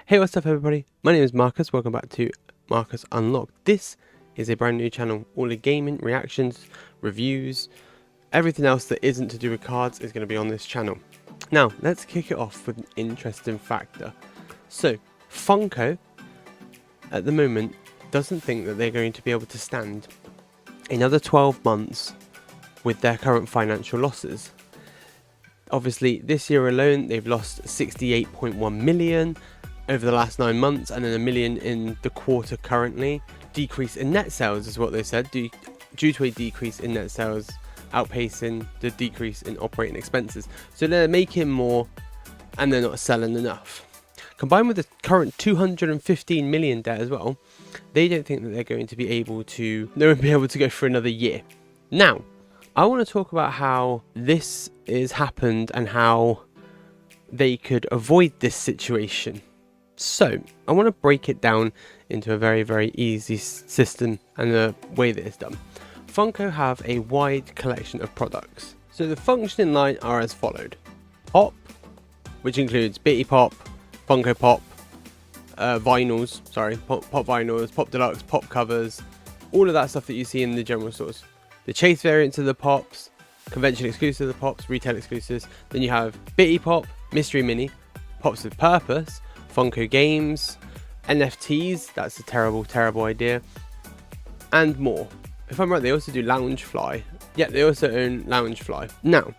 Hey, what's up everybody? My name is Marcus, welcome back to Marcus Unlocked. This is a brand new channel, all the gaming, reactions, reviews, everything else that isn't to do with cards is going to be on this channel. Now, let's kick it off with an interesting factor. So, Funko, at the moment, doesn't think that they're going to be able to stand another 12 months with their current financial losses. Obviously, this year alone, they've lost 68.1 million over the last 9 months, and then $1 million in the quarter currently. Decrease in net sales is what they said, due to a decrease in net sales outpacing the decrease in operating expenses. So they're making more and they're not selling enough. Combined with the current 215 million debt as well, they don't think that they won't be able to go for another year. Now, I want to talk about how this has happened and how they could avoid this situation. So, I want to break it down into a very, very easy system and the way that it's done. Funko have a wide collection of products. So the functioning line are as followed. Pop, which includes Bitty Pop, Funko Pop, vinyls, Pop vinyls, Pop Deluxe, Pop covers, all of that stuff that you see in the general stores. The chase variants of the Pops, convention exclusive of the Pops, retail exclusives. Then you have Bitty Pop, Mystery Mini, Pops with Purpose, Funko Games, NFTs, that's a terrible, terrible idea, and more. If I'm right, they also do Loungefly. Yeah, they also own Loungefly. Now,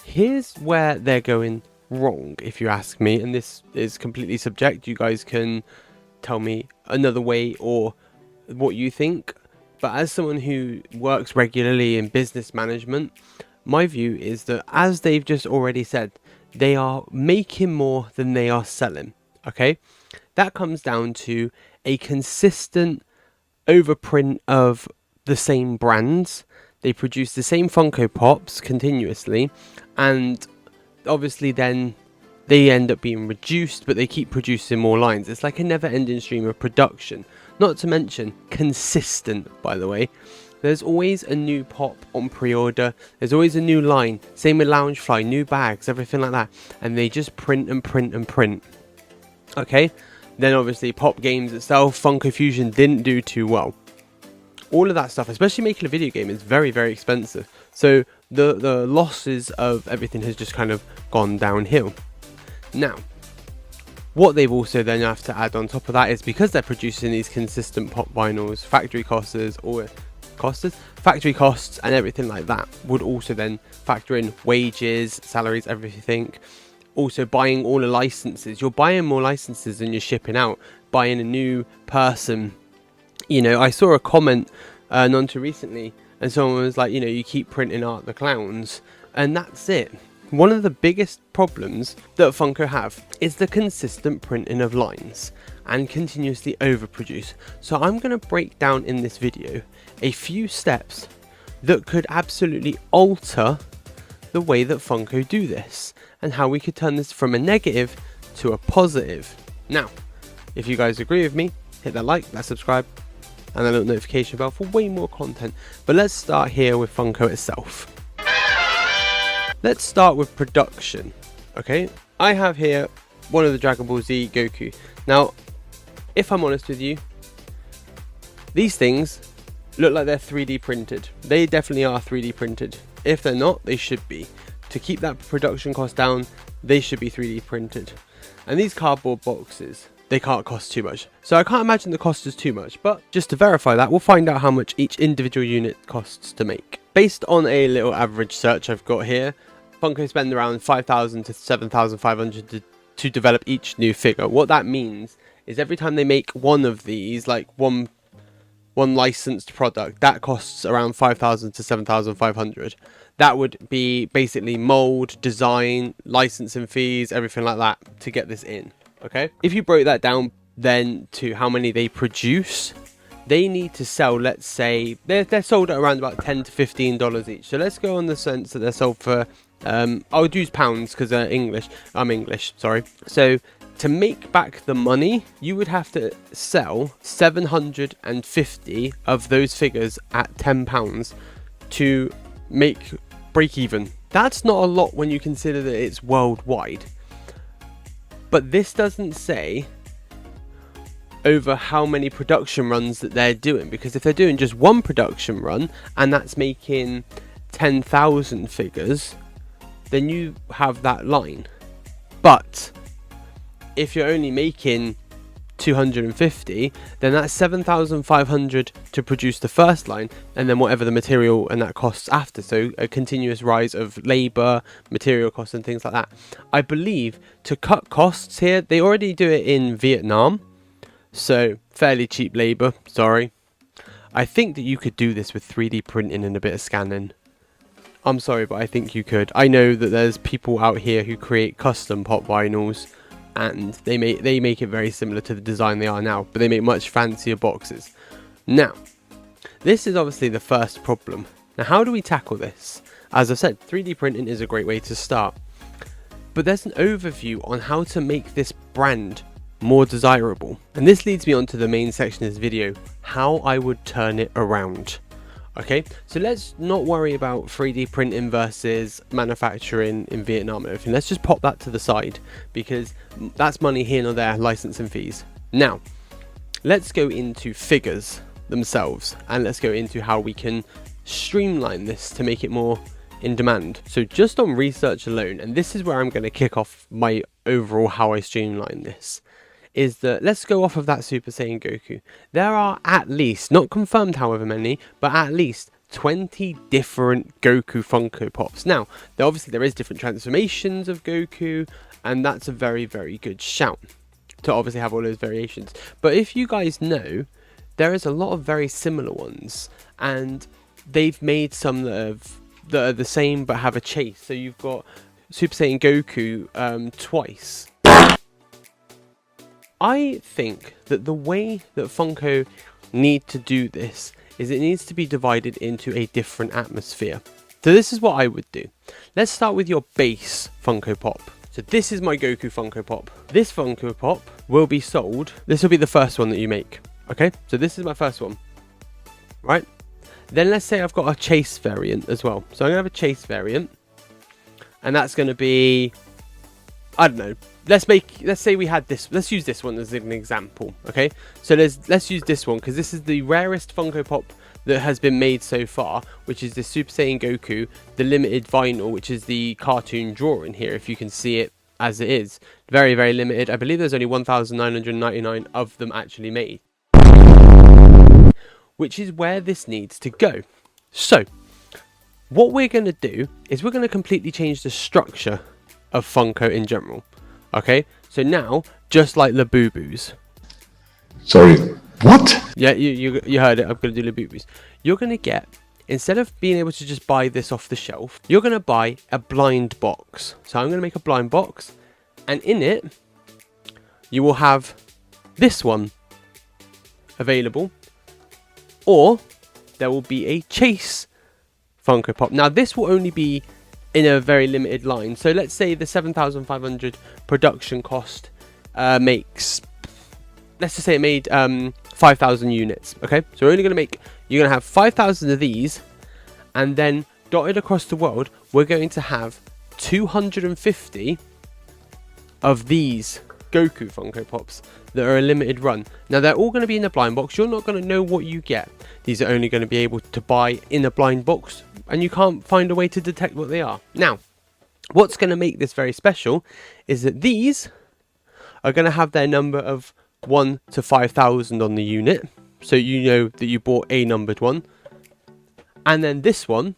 here's where they're going wrong, if you ask me, and this is completely subject. You guys can tell me another way or what you think. But as someone who works regularly in business management, my view is that, as they've just already said, they are making more than they are selling. Okay, that comes down to a consistent overprint of the same brands. They produce the same Funko Pops continuously, and obviously then they end up being reduced, but they keep producing more lines. It's like a never-ending stream of production. Not to mention consistent, by the way. There's always a new pop on pre-order. There's always a new line. Same with Loungefly, new bags, everything like that. And they just print and print and print. Okay, then obviously Pop Games itself, Funko Fusion didn't do too well. All of that stuff, especially making a video game, is very, very expensive. So the losses of everything has just kind of gone downhill. Now, what they've also then have to add on top of that is, because they're producing these consistent Pop vinyls, factory costs and everything like that would also then factor in wages, salaries, everything. Also buying all the licenses. You're buying more licenses than you're shipping out. Buying a new person. You know, I saw a comment not too recently, and someone was like, you know, you keep printing Art the Clowns, and that's it. One of the biggest problems that Funko have is the consistent printing of lines and continuously overproduce. So I'm going to break down in this video a few steps that could absolutely alter the way that Funko do this, and how we could turn this from a negative to a positive. Now, if you guys agree with me, hit that like, that subscribe, and that little notification bell for way more content. But let's start here with Funko itself. Let's start with production. Okay, I have here one of the Dragon Ball Z Goku. Now, if I'm honest with you, these things look like they're 3D printed. They definitely are 3D printed. If they're not, they should be. To keep that production cost down, they should be 3D printed. And these cardboard boxes, they can't cost too much. So I can't imagine the cost is too much, but just to verify that, we'll find out how much each individual unit costs to make. Based on a little average search I've got here, Funko spend around 5,000 to 7,500 to develop each new figure. What that means is every time they make one of these, like one licensed product, that costs around 5,000 to 7,500. That would be basically mold, design, licensing fees, everything like that to get this in. Okay, if you broke that down then to how many they produce, they need to sell, let's say they're sold at around about $10 to $15 each. So let's go on the sense that they're sold for I'll use pounds because I'm English, sorry. So to make back the money, you would have to sell 750 of those figures at £10 to make break even. That's not a lot when you consider that it's worldwide. But this doesn't say over how many production runs that they're doing, because if they're doing just one production run and that's making 10,000 figures, then you have that line. But if you're only making 250, then that's 7,500 to produce the first line, and then whatever the material and that costs after. So a continuous rise of labor, material costs and things like that. I believe to cut costs here, they already do it in Vietnam, so fairly cheap labor. Sorry, I think that you could do this with 3D printing and a bit of scanning. I'm sorry, but I think you could. I know that there's people out here who create custom pop vinyls, and they make it very similar to the design they are now, but they make much fancier boxes. Now, this is obviously the first problem. Now, how do we tackle this? As I said, 3D printing is a great way to start, but there's an overview on how to make this brand more desirable, and this leads me on to the main section of this video, how I would turn it around. Okay, so let's not worry about 3D printing versus manufacturing in Vietnam and everything. Let's just pop that to the side, because that's money here and there, licensing fees. Now, let's go into figures themselves, and let's go into how we can streamline this to make it more in demand. So just on research alone, and this is where I'm going to kick off my overall how I streamline this, is that let's go off of that Super Saiyan Goku. There are at least, not confirmed however many, but at least 20 different Goku Funko Pops. Now, obviously there is different transformations of Goku, and that's a very, very good shout to obviously have all those variations. But if you guys know, there is a lot of very similar ones, and they've made some that are the same but have a chase. So you've got Super Saiyan Goku twice. I think that the way that Funko need to do this is it needs to be divided into a different atmosphere. So this is what I would do. Let's start with your base Funko Pop. So this is my Goku Funko Pop. This Funko Pop will be sold. This will be the first one that you make. Okay, so this is my first one. Right? Then let's say I've got a chase variant as well. So I'm going to have a chase variant. And that's going to be, I don't know. Let's say we had this. Let's use this one as an example. Okay, so let's use this one because this is the rarest Funko Pop that has been made so far, which is the Super Saiyan Goku, the limited vinyl, which is the cartoon drawing here. If you can see it as it is, very, very limited. I believe there's only 1,999 of them actually made, which is where this needs to go. So what we're going to do is we're going to completely change the structure of Funko in general. Okay, so now, just like Labubu's. Sorry, what? Yeah, you heard it. I'm going to do Labubu's. You're going to get, instead of being able to just buy this off the shelf, you're going to buy a blind box. So I'm going to make a blind box, and in it, you will have this one available, or there will be a chase Funko Pop. Now, this will only be in a very limited line. So let's say the 7,500 production cost makes, let's just say it made 5,000 units. Okay, so you're going to have 5,000 of these, and then dotted across the world, we're going to have 250 of these Goku Funko Pops that are a limited run. Now they're all going to be in a blind box. You're not going to know what you get. These are only going to be able to buy in a blind box, and you can't find a way to detect what they are. Now, what's going to make this very special is that these are going to have their number of 1 to 5,000 on the unit, so you know that you bought a numbered one. And then this one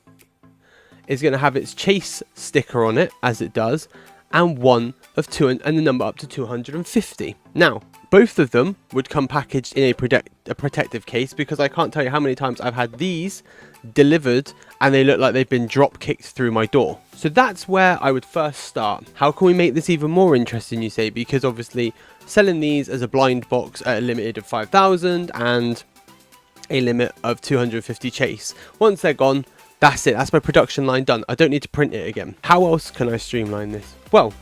is going to have its chase sticker on it, as it does, and one of 2 and the number up to 250. Now, both of them would come packaged in a protective case, because I can't tell you how many times I've had these delivered and they look like they've been drop kicked through my door. So that's where I would first start. How can we make this even more interesting, you say? Because obviously selling these as a blind box at a limited of 5,000 and a limit of 250 chase. Once they're gone, that's it. That's my production line done. I don't need to print it again. How else can I streamline this? Well,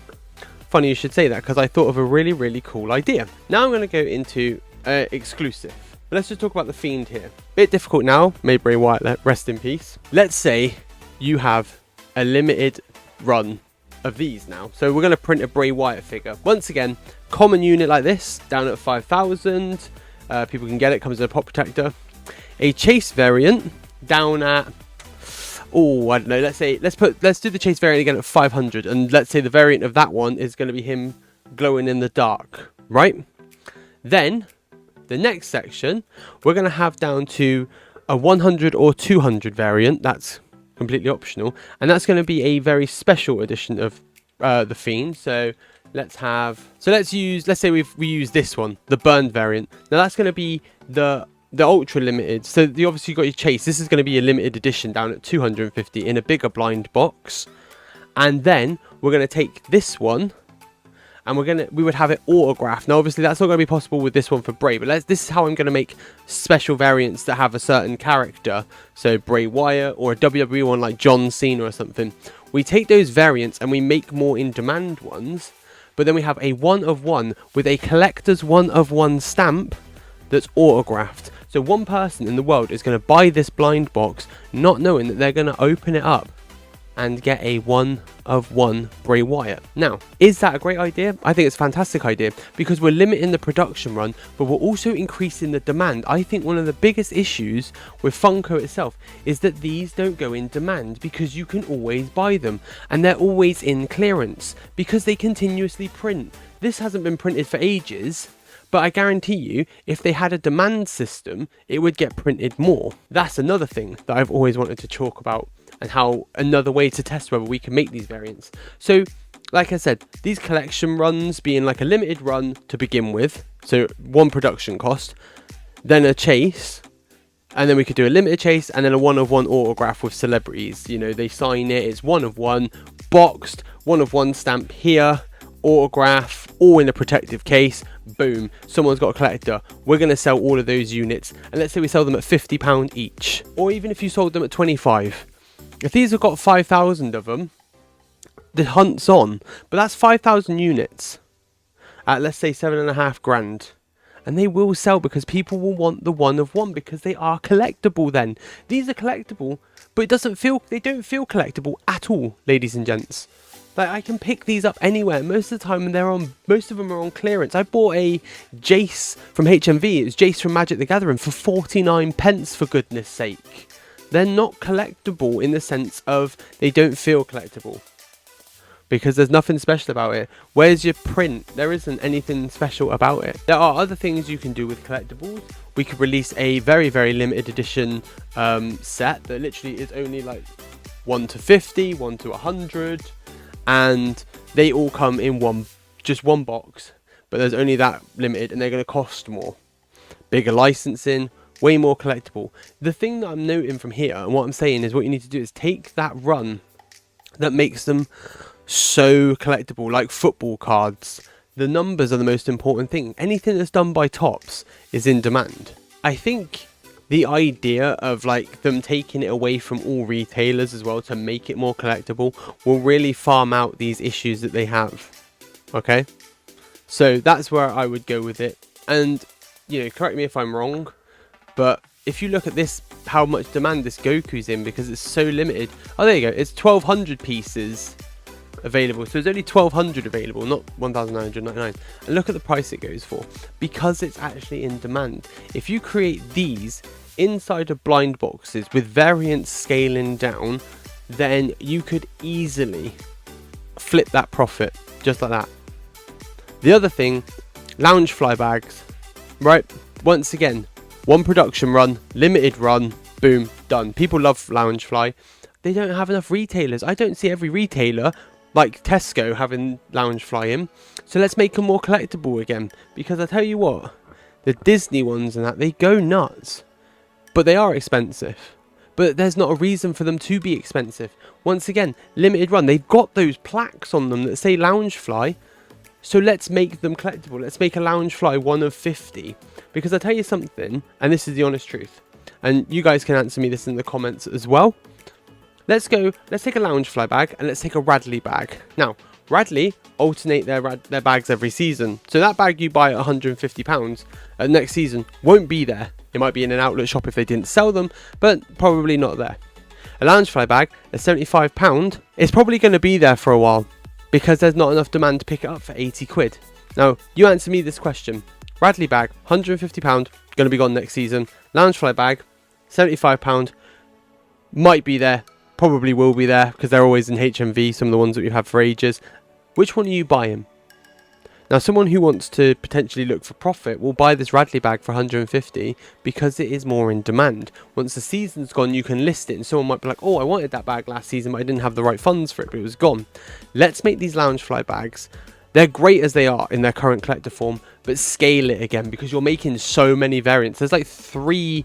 funny you should say that, because I thought of a really, really cool idea. Now I'm going to go into exclusive. But let's just talk about the Fiend here. Bit difficult now. May Bray Wyatt rest in peace. Let's say you have a limited run of these now. So we're going to print a Bray Wyatt figure. Once again, common unit like this, down at 5,000. People can get it, comes with a pop protector. A Chase variant, down at, oh, I don't know, let's do the Chase variant again at 500. And let's say the variant of that one is going to be him glowing in the dark, right? Then, the next section, we're going to have down to a 100 or 200 variant. That's completely optional, and that's going to be a very special edition of the Fiend. So let's say we use this one, the burned variant. Now that's going to be the ultra limited. So you obviously got your Chase. This is going to be a limited edition down at 250 in a bigger blind box. And then we're going to take this one, and we would have it autographed. Now obviously that's not going to be possible with this one for Bray, but this is how I'm going to make special variants that have a certain character. So Bray Wyatt or a WWE one like John Cena or something. We take those variants and we make more in demand ones, but then we have a 1 of 1 with a collector's 1 of 1 stamp that's autographed. So one person in the world is going to buy this blind box not knowing that they're going to open it up and get a 1 of 1 Bray Wyatt. Now, is that a great idea? I think it's a fantastic idea because we're limiting the production run, but we're also increasing the demand. I think one of the biggest issues with Funko itself is that these don't go in demand because you can always buy them, and they're always in clearance because they continuously print. This hasn't been printed for ages, but I guarantee you, if they had a demand system, it would get printed more. That's another thing that I've always wanted to talk about, and how another way to test whether we can make these variants. So, like I said, these collection runs being like a limited run to begin with, so 1 production cost, then a chase, and then we could do a limited chase, and then a 1 of 1 autograph with celebrities. You know, they sign it, it's 1 of 1, boxed, 1 of 1 stamp here, autograph, all in a protective case. Boom, someone's got a collector. We're going to sell all of those units, and let's say we sell them at £50 each, or even if you sold them at 25. If these have got 5,000 of them, the hunt's on. But that's 5,000 units at, let's say, 7.5 grand. And they will sell because people will want the 1 of 1 because they are collectible then. These are collectible, but they don't feel collectible at all, ladies and gents. Like, I can pick these up anywhere. Most of the time most of them are on clearance. I bought a Jace from HMV. It was Jace from Magic the Gathering for 49 pence, for goodness sake. They're not collectible in the sense of they don't feel collectible because there's nothing special about it. Where's your print? There isn't anything special about it. There are other things you can do with collectibles. We could release a very, very limited edition set that literally is only like 1 to 50, 1 to 100, and they all come in just one box, but there's only that limited, and they're going to cost more. Bigger licensing, way more collectible. The thing that I'm noting from here, and what I'm saying is, what you need to do is take that run that makes them so collectible, like football cards. The numbers are the most important thing. Anything that's done by Topps is in demand. I think the idea of like them taking it away from all retailers as well to make it more collectible will really farm out these issues that they have. Okay, so that's where I would go with it. And you know, correct me if I'm wrong, but if you look at this, how much demand this Goku's in, because it's so limited. Oh, there you go. It's 1,200 pieces available. So there's only 1,200 available, not 1,999. And look at the price it goes for, because it's actually in demand. If you create these inside of blind boxes with variants scaling down, then you could easily flip that profit just like that. The other thing, lounge fly bags, right? Once again, 1 production run, limited run, boom, done. People love Loungefly. They don't have enough retailers. I don't see every retailer like Tesco having Loungefly in. So let's make them more collectible again. Because I tell you what, the Disney ones and that, they go nuts. But they are expensive. But there's not a reason for them to be expensive. Once again, limited run. They've got those plaques on them that say Loungefly. So let's make them collectible. Let's make a Loungefly 1 of 50. Because I tell you something, and this is the honest truth, and you guys can answer me this in the comments as well. Let's take a Loungefly bag, and let's take a Radley bag. Now, Radley alternate their bags every season. So that bag you buy at £150 next season won't be there. It might be in an outlet shop if they didn't sell them, but probably not there. A Loungefly bag at £75, it's probably going to be there for a while. because there's not enough demand to pick it up for 80 quid. Now, you answer me this question. Radley bag, £150, going to be gone next season. Loungefly bag, £75, might be there, probably will be there, because they're always in HMV, some of the ones that we've had for ages. Which one are you buying? Now, someone who wants to potentially look for profit will buy this Radley bag for 150 because it is more in demand. Once the season's gone, you can list it, and someone might be like, oh, I wanted that bag last season, but I didn't have the right funds for it, but it was gone. Let's make these Loungefly bags. They're great as they are in their current collector form, but scale it again, because you're making so many variants. There's like 3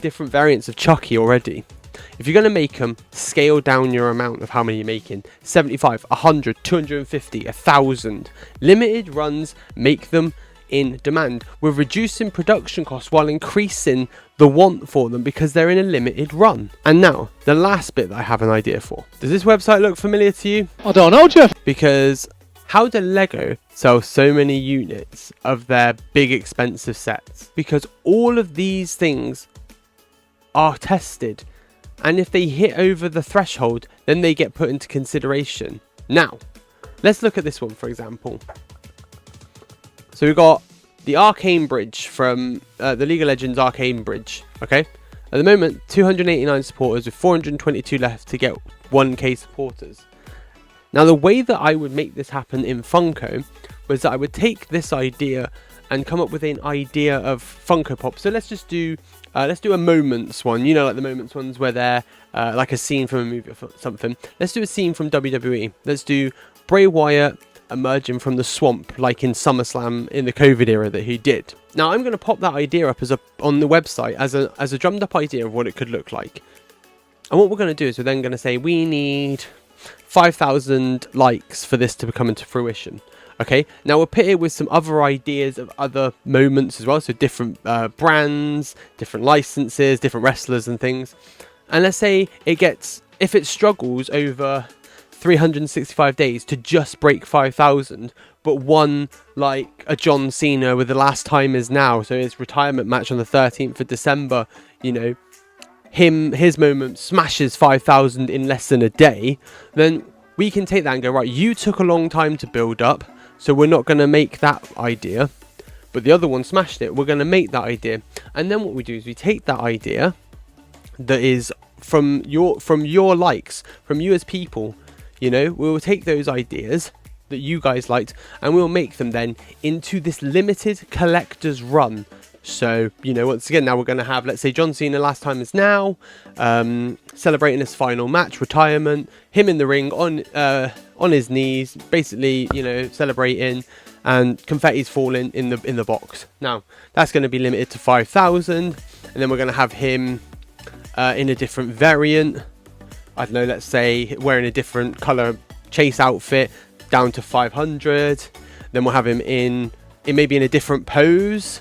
different variants of Chucky already. If you're going to make them, scale down your amount of how many you're making. 75, 100, 250, 1,000. Limited runs, make them in demand. We're reducing production costs while increasing the want for them because they're in a limited run. And now, the last bit that I have an idea for. Does this website look familiar to you? I don't know, Jeff. Because how do Lego sell so many units of their big expensive sets? Because all of these things are tested, and if they hit over the threshold, then they get put into consideration. Now, let's look at this one, for example. So we've got the Arcane Bridge from the League of Legends Arcane Bridge, okay? At the moment, 289 supporters with 422 left to get 1k supporters. Now, the way that I would make this happen in Funko was that I would take this idea and come up with an idea of Funko Pop. So let's just do a moments one. You know, like the moments ones where they're like a scene from a movie or something. Let's do a scene from WWE. Let's do Bray Wyatt emerging from the swamp, like in SummerSlam in the COVID era that he did. Now, I'm going to pop that idea up on the website as a drummed up idea of what it could look like. And what we're going to do is we're then going to say we need 5,000 likes for this to come into fruition. Okay, now we'll put it with some other ideas of other moments as well, so different brands, different licenses, different wrestlers and things. And let's say if it struggles over 365 days to just break 5,000, but one like a John Cena with the last time is now, so his retirement match on the 13th of December, you know, his moment smashes 5,000 in less than a day, then we can take that and go, right, you took a long time to build up, so we're not going to make that idea, but the other one smashed it, we're going to make that idea. And then what we do is we take that idea that is from your likes, from you as people, you know, we'll take those ideas that you guys liked and we'll make them then into this limited collector's run. So, you know, once again, now we're going to have, let's say, John Cena last time is now, celebrating his final match, retirement, him in the ring on his knees, basically, you know, celebrating, and confetti's falling in the box. Now, that's going to be limited to 5,000, and then we're going to have him in a different variant. I don't know, let's say wearing a different color chase outfit down to 500. Then we'll have him in maybe in a different pose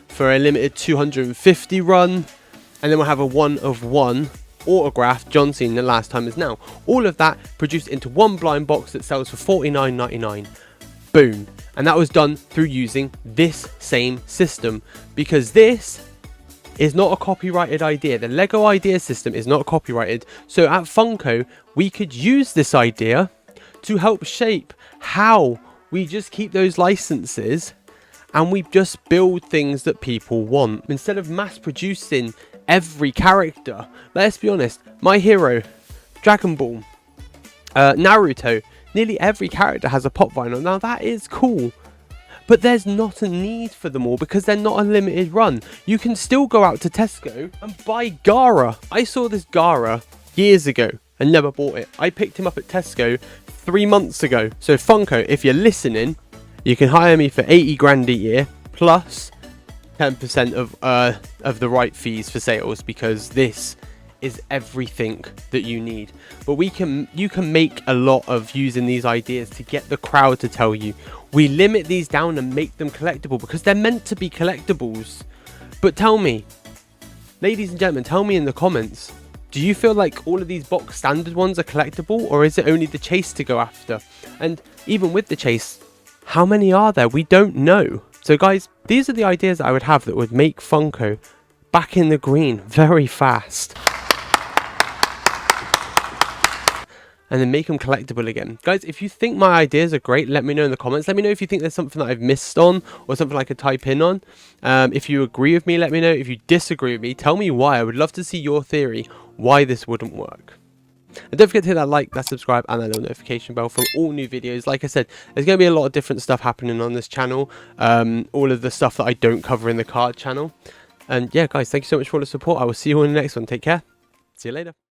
for a limited 250 run, and then we'll have a 1-of-1 autographed John Cena last time is now. All of that produced into one blind box that sells for $49.99. Boom. And that was done through using this same system, because this is not a copyrighted idea. The Lego idea system is not copyrighted. So at Funko, we could use this idea to help shape how we just keep those licenses and we just build things that people want. Instead of mass producing every character, let's be honest, My Hero, Dragon Ball, Naruto, nearly every character has a pop vinyl. Now that is cool, but there's not a need for them all because they're not a limited run. You can still go out to Tesco and buy Gara. I saw this Gara years ago and never bought it. I picked him up at Tesco 3 months ago. So Funko, if you're listening, you can hire me for 80 grand a year plus 10% of the right fees for sales, because this is everything that you need. But you can make a lot of using these ideas to get the crowd to tell you. We limit these down and make them collectible because they're meant to be collectibles. But tell me, ladies and gentlemen, tell me in the comments, do you feel like all of these box standard ones are collectible, or is it only the chase to go after? And even with the chase, how many are there? We don't know. So guys, these are the ideas that I would have that would make Funko back in the green very fast. and then make them collectible again. Guys, if you think my ideas are great, let me know in the comments. Let me know if you think there's something that I've missed on or something I could type in on. If you agree with me, let me know. If you disagree with me, tell me why. I would love to see your theory why this wouldn't work. And don't forget to hit that like, that subscribe, and that little notification bell for all new videos. Like I said, there's going to be a lot of different stuff happening on this channel. All of the stuff that I don't cover in the card channel. And yeah, guys, thank you so much for all the support. I will see you on the next one. Take care. See you later.